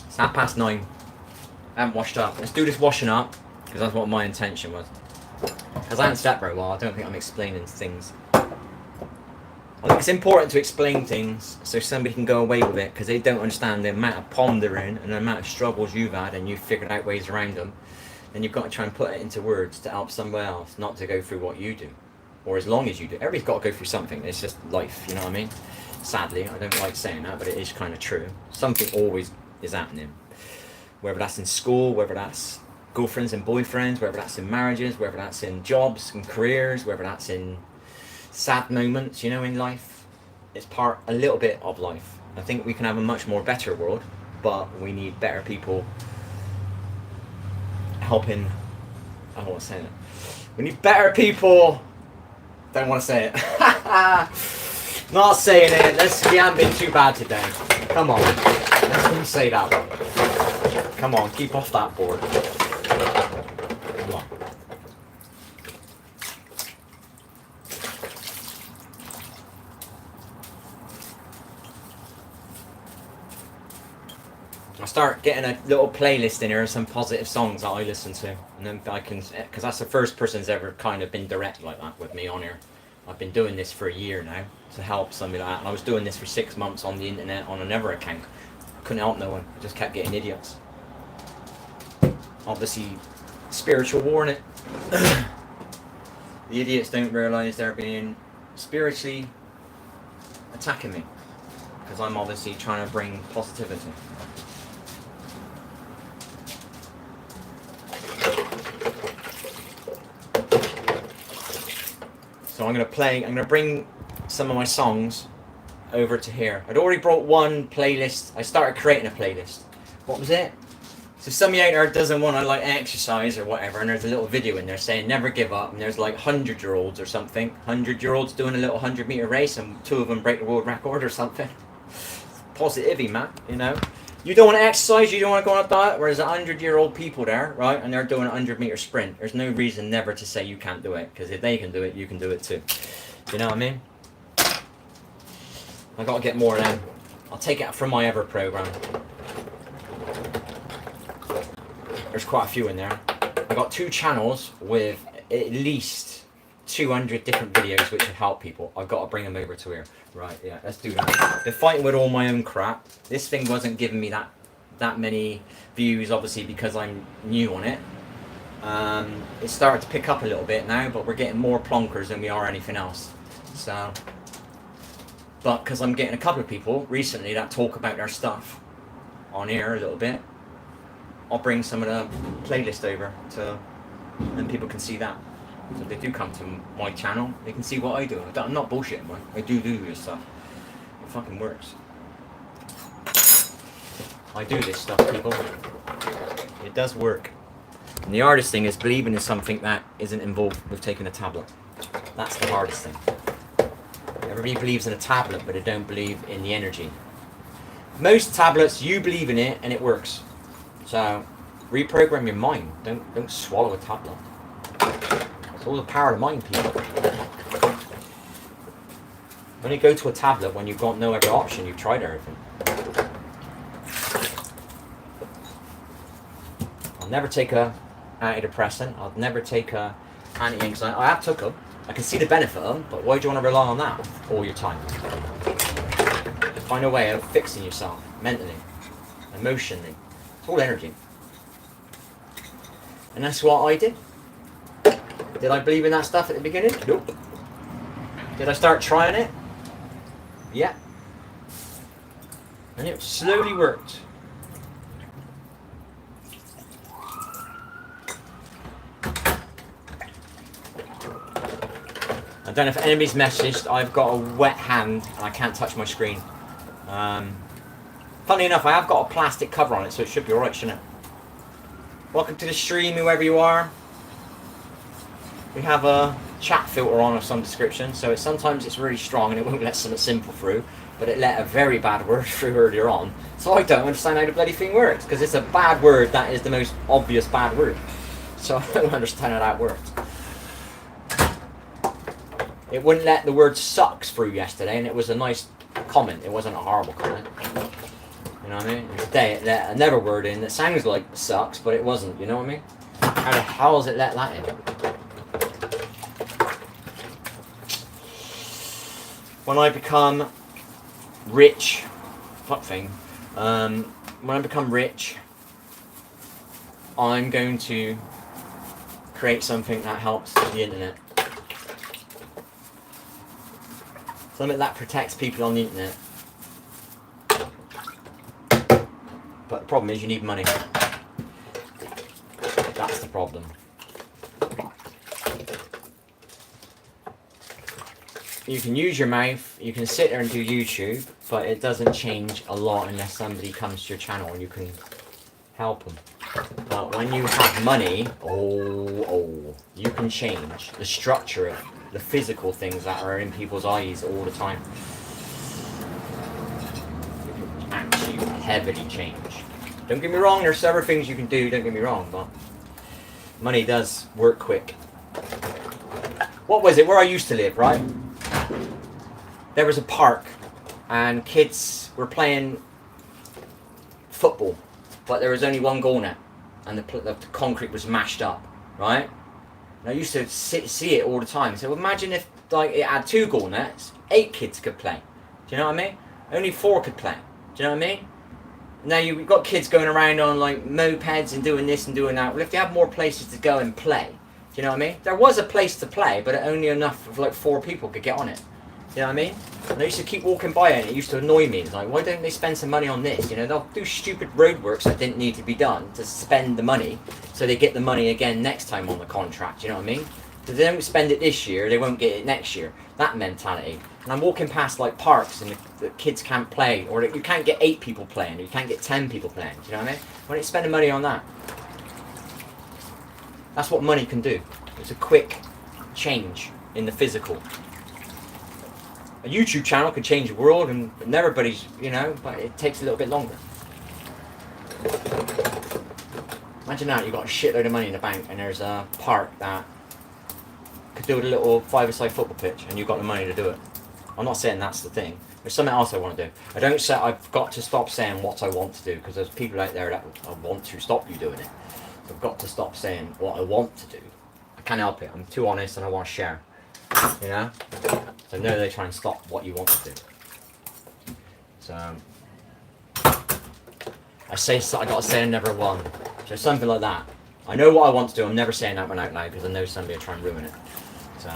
it's 9:30. I haven't washed up. Let's do this washing up, because that's what my intention was. Because I haven't slept very well, I don't think I'm explaining things. I think it's important to explain things so somebody can go away with it, because they don't understand the amount of pondering and the amount of struggles you've had and you've figured out ways around them. And you've got to try and put it into words to help somebody else not to go through what you do. Or as long as you do. Everybody's got to go through something. It's just life, you know what I mean? Sadly, I don't like saying that, but it is kind of true. Something always is happening. Whether that's in school, whether that's girlfriends and boyfriends, whether that's in marriages, whether that's in jobs and careers, whether that's in sad moments, you know, in life. It's a little bit of life. I think we can have a much more better world
but we need better people helping. I don't want to say it. We need better people. Don't want to say it. Not saying it. We haven't been too bad today. Come on. Let's not say that. Come on, keep off that board. Come on. I start getting a little playlist in here of some positive songs that I listen to, and then I can, because that's the first person who's ever kind of been direct like that with me on here. I've been doing this for a year now to help somebody like that, and I was doing this for 6 months on the internet on another account. Couldn't help no one. I just kept getting idiots. Obviously, spiritual war in it. The idiots don't realise they're being spiritually attacking me, because I'm obviously trying to bring positivity. So I'm going to bring some of my songs over to here. I'd already brought one playlist. I started creating a playlist. What was it? So somebody out there doesn't want to like exercise or whatever, and there's a little video in there saying never give up, and there's like 100-year-olds or something. 100-year-olds doing a little 100-meter race, and 2 of them break the world record or something. Positivity, man, you know. You don't want to exercise, you don't want to go on a diet, whereas 100-year-old people there, right, and they're doing a 100-meter sprint. There's no reason never to say you can't do it, because if they can do it, you can do it too. You know what I mean? I got to get more of them. I'll take it from my Ever program. There's quite a few in there. I got 2 channels with at least 200 different videos which would help people. I've got to bring them over to here. Right, yeah, let's do that. They're fighting with all my own crap. This thing wasn't giving me that many views, obviously, because I'm new on it. It's started to pick up a little bit now, but we're getting more plonkers than we are anything else. So, but because I'm getting a couple of people recently that talk about their stuff on here a little bit, I'll bring some of the playlist over to, and people can see that. So if they do come to my channel, they can see what I do. I'm not bullshitting, man. I do this stuff. It fucking works. I do this stuff, people. It does work. And the hardest thing is believing in something that isn't involved with taking a tablet. That's the hardest thing. Everybody believes in a tablet, but they don't believe in the energy. Most tablets, you believe in it and it works. So, reprogram your mind. Don't swallow a tablet. It's all the power of the mind, people. Only go to a tablet when you've got no other option. You've tried everything. I'll never take a antidepressant. I'll never take a anti-anxiety. I have took them. I can see the benefit of them, but why do you want to rely on that all your time? Find a way of fixing yourself mentally, emotionally. It's all energy. And that's what I did. Did I believe in that stuff at the beginning? Nope. Did I start trying it? Yeah. And it slowly worked. I don't know if anybody's messaged. I've got a wet hand and I can't touch my screen. Funny enough, I have got a plastic cover on it, so it should be alright, shouldn't it? Welcome to the stream, whoever you are. We have a chat filter on of some description, so sometimes it's really strong and it won't let something simple through, but it let a very bad word through earlier on. So I don't understand how the bloody thing works, because it's a bad word that is the most obvious bad word. So I don't understand how that works. It wouldn't let the word sucks through yesterday, and it was a nice comment. It wasn't a horrible comment. You know what I mean? Today it let another word in that sounds like sucks, but it wasn't. You know what I mean? How the hell does it let that in? When I become rich, fuck thing. When I become rich, I'm going to create something that helps the internet. Something that protects people on the internet. But the problem is you need money. That's the problem. you can use your mouth, you can sit there and do YouTube, but it doesn't change a lot unless somebody comes to your channel and you can help them. But when you have money, you can change the structure of the physical things that are in people's eyes all the time. You can actually heavily change. Don't get me wrong, there's several things you can do, don't get me wrong, but money does work quick. What was it? Where I used to live, right? There was a park and kids were playing football, but there was only one goal net and the concrete was mashed up, right? And I used to see it all the time. So imagine if like it had 2 goal nets, 8 kids could play. Do you know what I mean? Only 4 could play. Do you know what I mean? Now you've got kids going around on like mopeds and doing this and doing that. Well, if they have more places to go and play, do you know what I mean? There was a place to play, but only enough of like 4 people could get on it. You know what I mean? And I used to keep walking by it and it used to annoy me. It's like, why don't they spend some money on this? You know, they'll do stupid roadworks that didn't need to be done to spend the money so they get the money again next time on the contract. You know what I mean? If they don't spend it this year, they won't get it next year. That mentality. And I'm walking past like parks and the kids can't play, or you can't get 8 people playing, or you can't get 10 people playing. Do you know what I mean? Why don't you spend the money on that? That's what money can do. It's a quick change in the physical. A YouTube channel could change the world, and everybody's, you know, but it takes a little bit longer. Imagine that, you've got a shitload of money in the bank, and there's a park that could do with a little 5-a-side football pitch, and you've got the money to do it. I'm not saying that's the thing. There's something else I want to do. I don't say I've got to stop saying what I want to do, because there's people out there that want to stop you doing it. So I've got to stop saying what I want to do. I can't help it. I'm too honest, and I want to share. You know? So no, they try and stop what you want to do. So I gotta say another one. So something like that. I know what I want to do. I'm never saying that one out loud because I know somebody will try and ruin it. So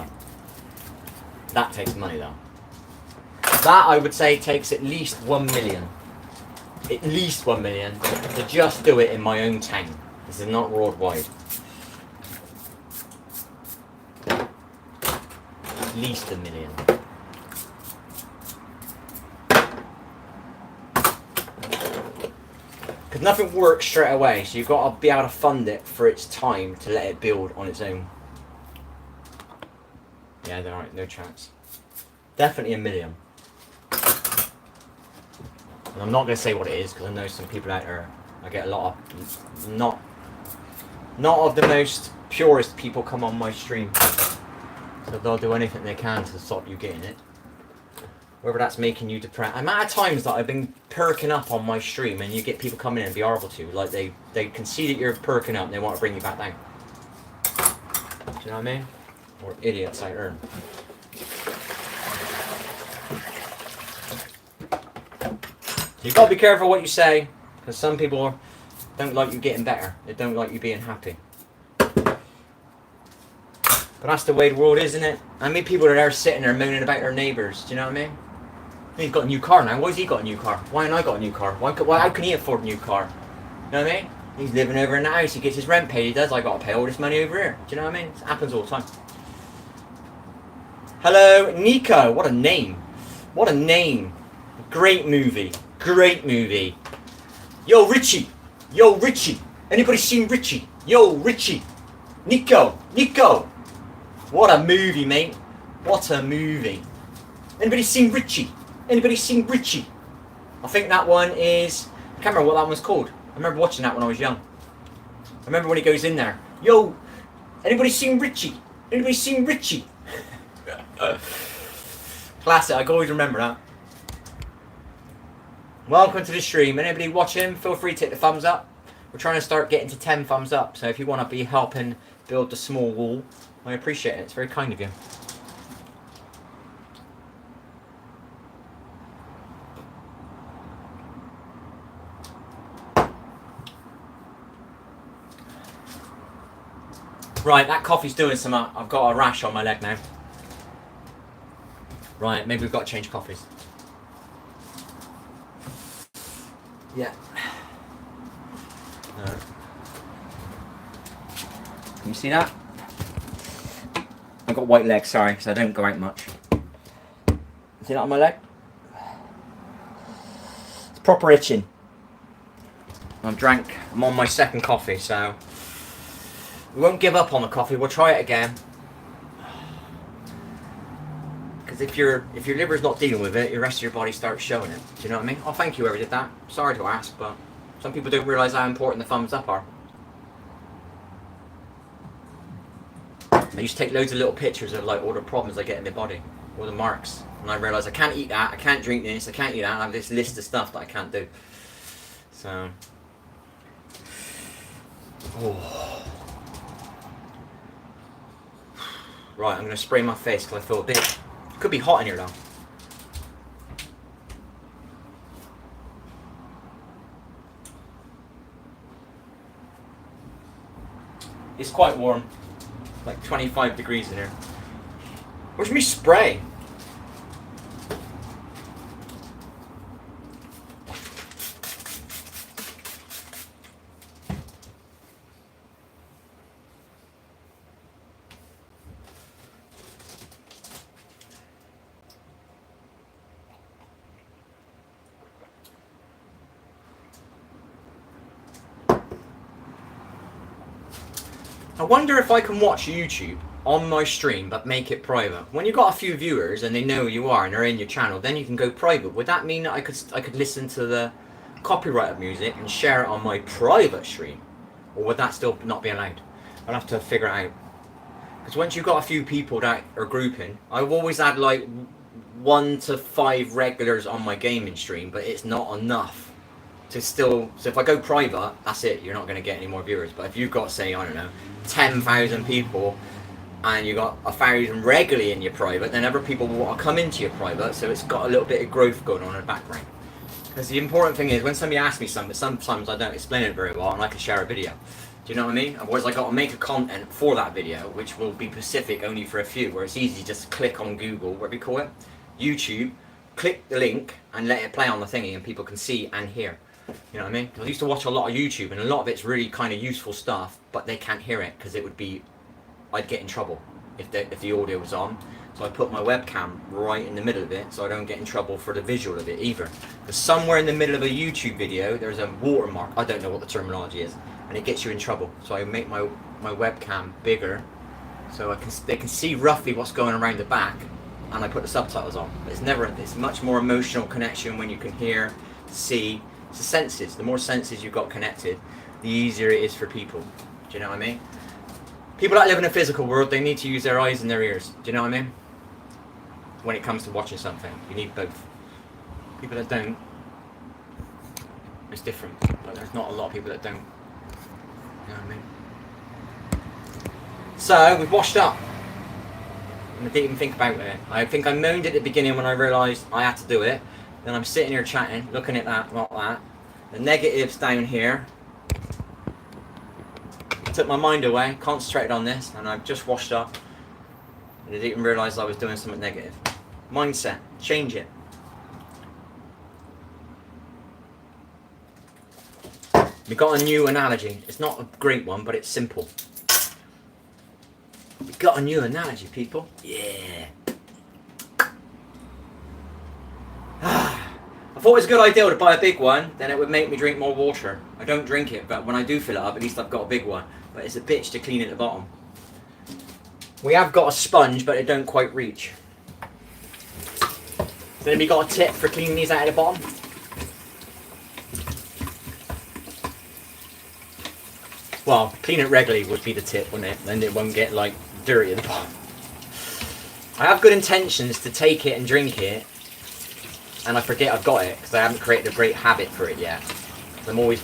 that takes money though. That I would say takes at least 1 million. At least 1 million to just do it in my own town. This is not worldwide. At least 1 million. Because nothing works straight away, so you've got to be able to fund it for its time to let it build on its own. Yeah, they're right, no chance. Definitely 1 million. And I'm not going to say what it is, because I know some people out there, I get a lot of, not of the most purest people come on my stream. So they'll do anything they can to stop you getting it. Whether that's making you depressed. The amount of times that I've been perking up on my stream and you get people coming in and be horrible to you. Like they can see that you're perking up and they want to bring you back down. Do you know what I mean? Or idiots out there. You've got to be careful what you say. Because some people don't like you getting better. They don't like you being happy. But that's the way the world is, isn't it? I mean, people are there sitting there moaning about their neighbours. Do you know what I mean? He's got a new car now. Why has he got a new car? Why haven't I got a new car? How can he afford a new car? You know what I mean? He's living over in the house. He gets his rent paid. He does. I got to pay all this money over here. Do you know what I mean? It happens all the time. Hello, Nico. What a name. What a name. Great movie. Great movie. Yo, Richie. Yo, Richie. Anybody seen Richie? Yo, Richie. Nico. Nico. What a movie, mate. What a movie. Anybody seen Richie? Anybody seen Richie? I think that one is... I can't remember what that one's called. I remember watching that when I was young. I remember when he goes in there. Yo, anybody seen Richie? Anybody seen Richie? Classic, I can always remember that. Welcome to the stream. Anybody watching, feel free to hit the thumbs up. We're trying to start getting to 10 thumbs up. So if you want to be helping build the small wall, I appreciate it. It's very kind of you. Right, that coffee's doing some up. I've got a rash on my leg now. Right, maybe we've got to change coffees. Yeah. No. Can you see that? I've got white legs, sorry, because I don't go out much. See that on my leg? It's proper itching. I'm on my second coffee, so we won't give up on the coffee. We'll try it again. Because if your liver's not dealing with it, the rest of your body starts showing it. Do you know what I mean? Oh, thank you whoever did that. Sorry to ask, but some people don't realise how important the thumbs up are. I used to take loads of little pictures of like all the problems I get in my body, all the marks, and I realised I can't eat that, I can't drink this, I can't eat that. I have this list of stuff that I can't do. So, oh. Right, I'm going to spray my face because I feel a bit. It could be hot in here though. It's quite warm. Like 25 degrees in here. Where's my spray? I wonder if I can watch YouTube on my stream but make it private. When you've got a few viewers and they know who you are and they're in your channel, then you can go private. Would that mean that I could listen to the copyrighted music and share it on my private stream? Or would that still not be allowed? I'll have to figure it out. Because once you've got a few people that are grouping, I've always had like 1 to 5 regulars on my gaming stream, but it's not enough to still. So if I go private, that's it, you're not going to get any more viewers. But if you've got, say, I don't know, 10,000 people and you got 1,000 regularly in your private, then other people will want to come into your private, so it's got a little bit of growth going on in the background. Because the important thing is, when somebody asks me something, sometimes I don't explain it very well and I can share a video. Do you know what I mean? Otherwise I got to make a content for that video, which will be specific only for a few, where it's easy just to click on Google, what do we call it? YouTube, click the link and let it play on the thingy and people can see and hear. You know what I mean? I used to watch a lot of YouTube and a lot of it's really kind of useful stuff, but they can't hear it because it would be, I'd get in trouble if the audio was on. So I put my webcam right in the middle of it so I don't get in trouble for the visual of it either. Because somewhere in the middle of a YouTube video there's a watermark, I don't know what the terminology is, and it gets you in trouble. So I make my webcam bigger so they can see roughly what's going around the back, and I put the subtitles on. But it's much more emotional connection when you can hear, see. It's the senses. The more senses you've got connected, the easier it is for people. Do you know what I mean? People that live in a physical world, they need to use their eyes and their ears. Do you know what I mean? When it comes to watching something, you need both. People that don't, it's different. But there's not a lot of people that don't. You know what I mean? So, we've washed up. And I didn't even think about it. I think I moaned at the beginning when I realised I had to do it. Then I'm sitting here chatting, looking at that, not that. The negatives down here. Took my mind away, concentrated on this, and I've just washed up. And I didn't realise I was doing something negative. Mindset, change it. We got a new analogy. It's not a great one, but it's simple. We got a new analogy, people. Yeah. I thought it was a good idea to buy a big one, then it would make me drink more water. I don't drink it, but when I do fill it up, at least I've got a big one. But it's a bitch to clean at the bottom. We have got a sponge, but it don't quite reach. So have you got a tip for cleaning these out of the bottom? Well, clean it regularly would be the tip, wouldn't it? Then it won't get like dirty at the bottom. I have good intentions to take it and drink it, and I forget I've got it because I haven't created a great habit for it yet. I'm always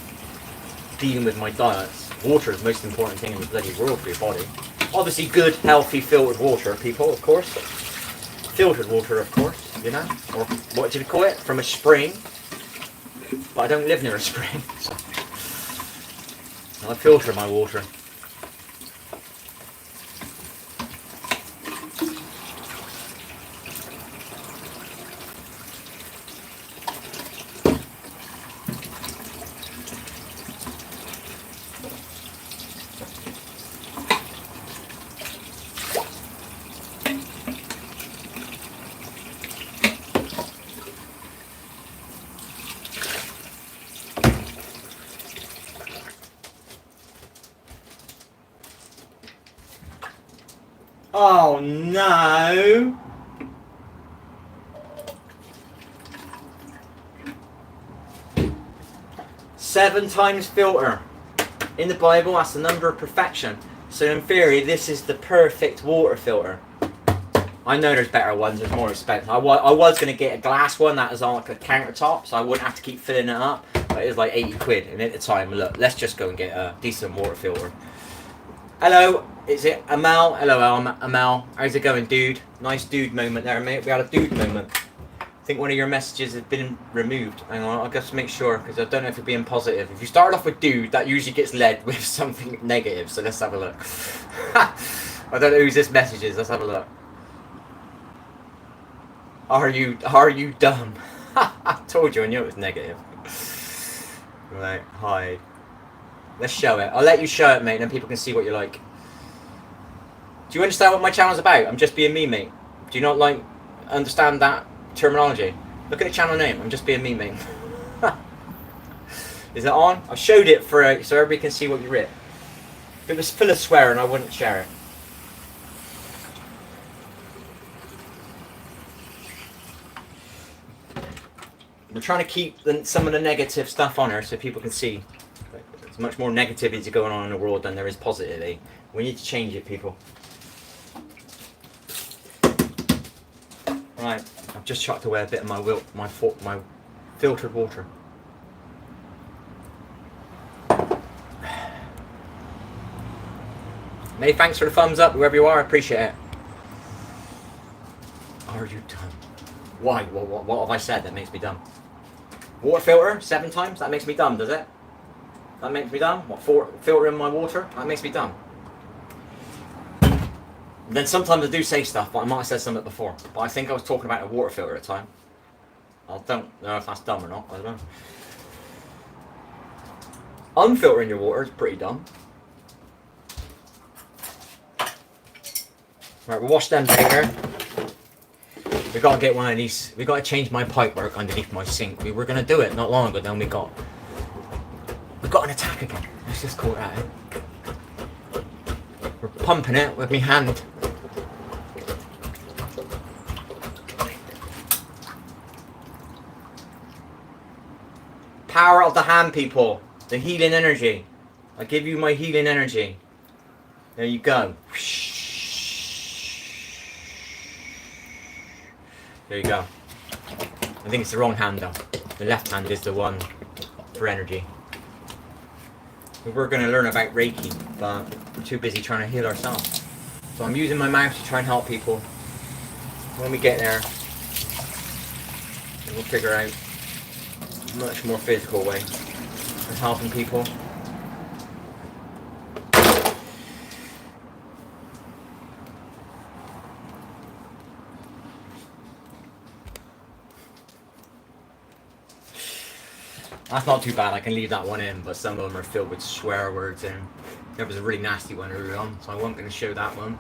dealing with my diets. Water is the most important thing in the bloody world for your body. Obviously good, healthy, filtered water, people, of course. Filtered water, of course, you know? Or what do you call it? From a spring. But I don't live near a spring. So I filter my water. Oh no! Seven times filter. In the Bible, that's the number of perfection. So in theory, this is the perfect water filter. I know there's better ones, there's more expensive. I was going to get a glass one that is on like a countertop, so I wouldn't have to keep filling it up. But it was like 80 quid, and at the time, look, let's just go and get a decent water filter. Hello, is it Amal? Hello, Amal. How's it going, dude? Nice dude moment there, mate. We had a dude moment. I think one of your messages has been removed. Hang on, I'll just make sure, because I don't know if you're being positive. If you start off with dude, that usually gets led with something negative, so let's have a look. I don't know whose this message is, let's have a look. Are you dumb? I told you, I knew it was negative. Right, hide. Let's show it. I'll let you show it, mate, and then people can see what you like. Do you understand what my channel's about? I'm just being me, mate. Do you not like understand that terminology? Look at the channel name. I'm just being me, mate. Is it on? I've showed it for so everybody can see what you rip. If it was full of swearing, I wouldn't share it. We're trying to keep some of the negative stuff on her so people can see. There's much more negativity going on in the world than there is positivity. We need to change it, people. Right, I've just chucked away a bit of my filtered water. Many thanks for the thumbs up, whoever you are, I appreciate it. Are you dumb? Why? What have I said that makes me dumb? Water filter 7 times? That makes me dumb, does it? That makes me dumb? What, filtering my water? That makes me dumb. And then sometimes I do say stuff, but I might have said something before. But I think I was talking about a water filter at the time. I don't know if that's dumb or not, I don't know. Unfiltering your water is pretty dumb. Right, we'll wash them down here. We gotta get one of these. We gotta change my pipework underneath my sink. We were gonna do it not long ago, then we got an attack again. Let's just call it that. We're pumping it with my hand. Power of the hand, people. The healing energy. I give you my healing energy. There you go. There you go. I think it's the wrong hand though. The left hand is the one for energy. We were going to learn about Reiki, but we're too busy trying to heal ourselves. So I'm using my mouth to try and help people. When we get there, we'll figure out a much more physical way of helping people. That's not too bad, I can leave that one in, but some of them are filled with swear words and there was a really nasty one earlier on, so I wasn't going to show that one.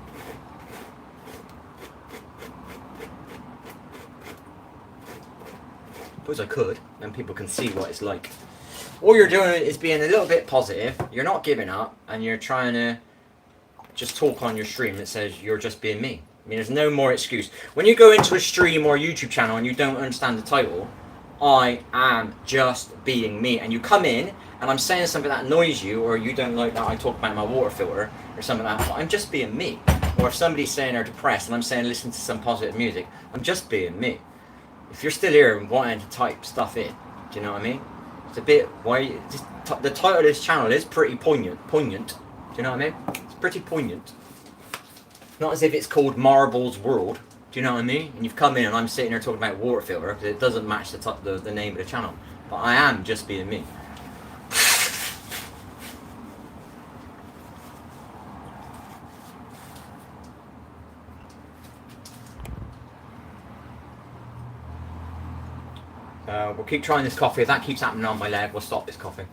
Suppose I could, then people can see what it's like. All you're doing is being a little bit positive, you're not giving up, and you're trying to just talk on your stream that says you're just being me. I mean, there's no more excuse. When you go into a stream or a YouTube channel and you don't understand the title, I am just being me, and you come in and I'm saying something that annoys you, or you don't like that I talk about my water filter or something like that, but I'm just being me. Or if somebody's saying they're depressed and I'm saying listen to some positive music, I'm just being me. If you're still here and wanting to type stuff in, do you know what I mean? It's a bit, the title of this channel is pretty poignant, do you know what I mean? It's pretty poignant. Not as if it's called Marbles World. Do you know what I mean? And you've come in and I'm sitting here talking about water filter because it doesn't match the name of the channel. But I am just being me. We'll keep trying this coffee. If that keeps happening on my leg, we'll stop this coffee.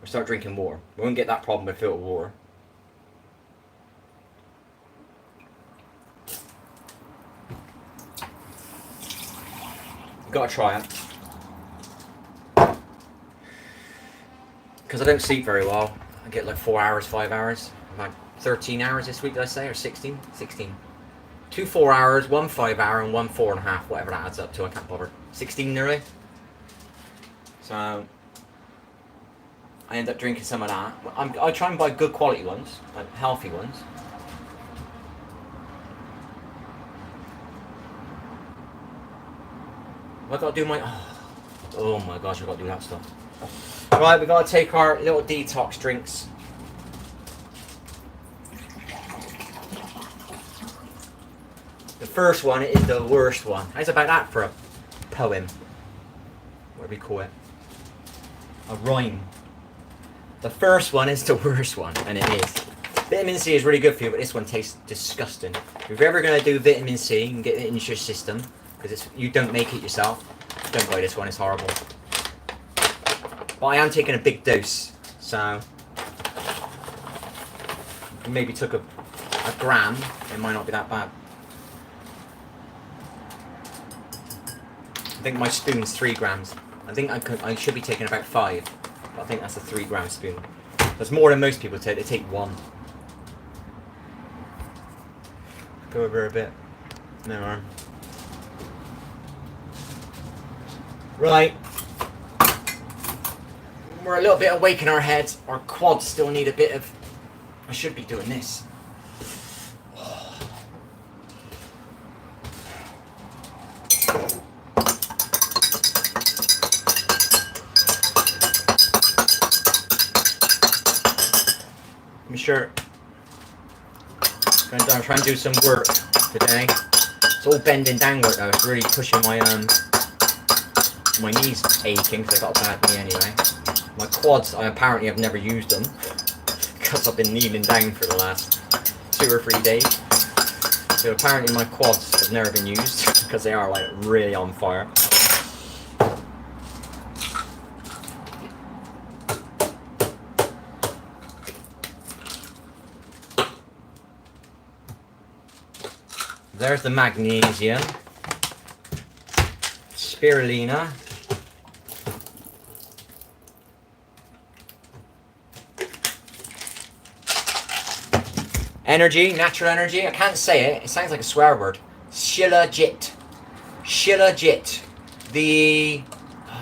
We'll start drinking water. We won't get that problem with filtered water. Gotta try it. Because I don't sleep very well. I get like 4 hours, 5 hours. I've had 13 hours this week, did I say, or 16? 16. 2 4 hours, 1 5 hour, and 1 4.5, whatever that adds up to. I can't bother. 16 nearly. So I end up drinking some of that. I try and buy good quality ones, like healthy ones. I gotta do my. Oh my gosh, I gotta do that stuff. Right, we gotta take our little detox drinks. The first one is the worst one. How's about that for a poem? What do we call it? A rhyme. The first one is the worst one, and it is. Vitamin C is really good for you, but this one tastes disgusting. If you're ever going to do vitamin C and get it into your system, because you don't make it yourself, don't buy this one, it's horrible. But I am taking a big dose, so if you maybe took a gram, it might not be that bad. I think my spoon's 3 grams. I think I should be taking about 5, but I think that's a 3 gram spoon. That's more than most people take. They take 1. Go over a bit. No. Right. We're a little bit awake in our heads. Our quads still need a bit of. I should be doing this. I'm sure I'm gonna try and do some work today. It's all bending down work though. It's really pushing my knees aching because I got a bad knee anyway. My quads, I apparently have never used them because I've been kneeling down for the last 2 or 3 days. So apparently my quads have never been used because they are like really on fire. There's the magnesium, spirulina, energy, natural energy. I can't say it. It sounds like a swear word. Shilajit. Shilajit.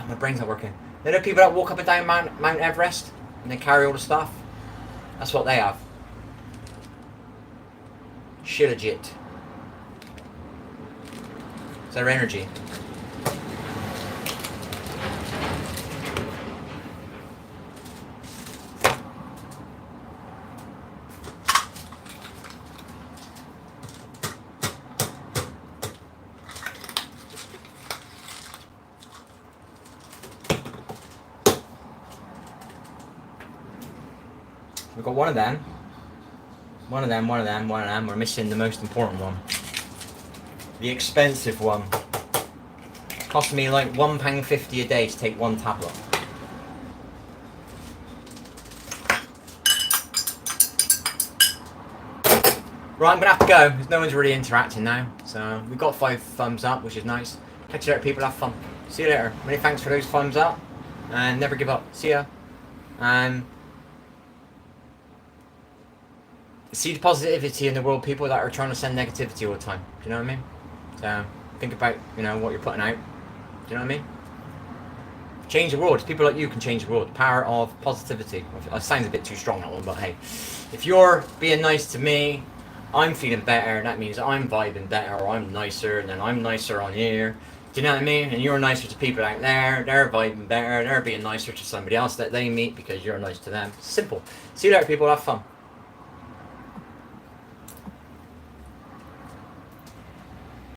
My brain's not working. You know people that walk up and down Mount Everest and they carry all the stuff? That's what they have. Shilajit. It's their energy. We've got one of them. One of them. We're missing the most important one. The expensive one. Cost me like £1.50 a day to take 1 tablet. Right, I'm gonna have to go because no one's really interacting now. So we've got 5 thumbs up, which is nice. Catch you later, people. Have fun. See you later. Many thanks for those thumbs up, and never give up. See ya. See the positivity in the world, people that are trying to send negativity all the time. Do you know what I mean? So think about, what you're putting out. Do you know what I mean? Change the world. People like you can change the world. The power of positivity. It sounds a bit too strong, that one, but hey. If you're being nice to me, I'm feeling better. That means I'm vibing better, or I'm nicer, and then I'm nicer on here. Do you know what I mean? And you're nicer to people out there. They're vibing better. They're being nicer to somebody else that they meet because you're nice to them. Simple. See you later, people. Have fun.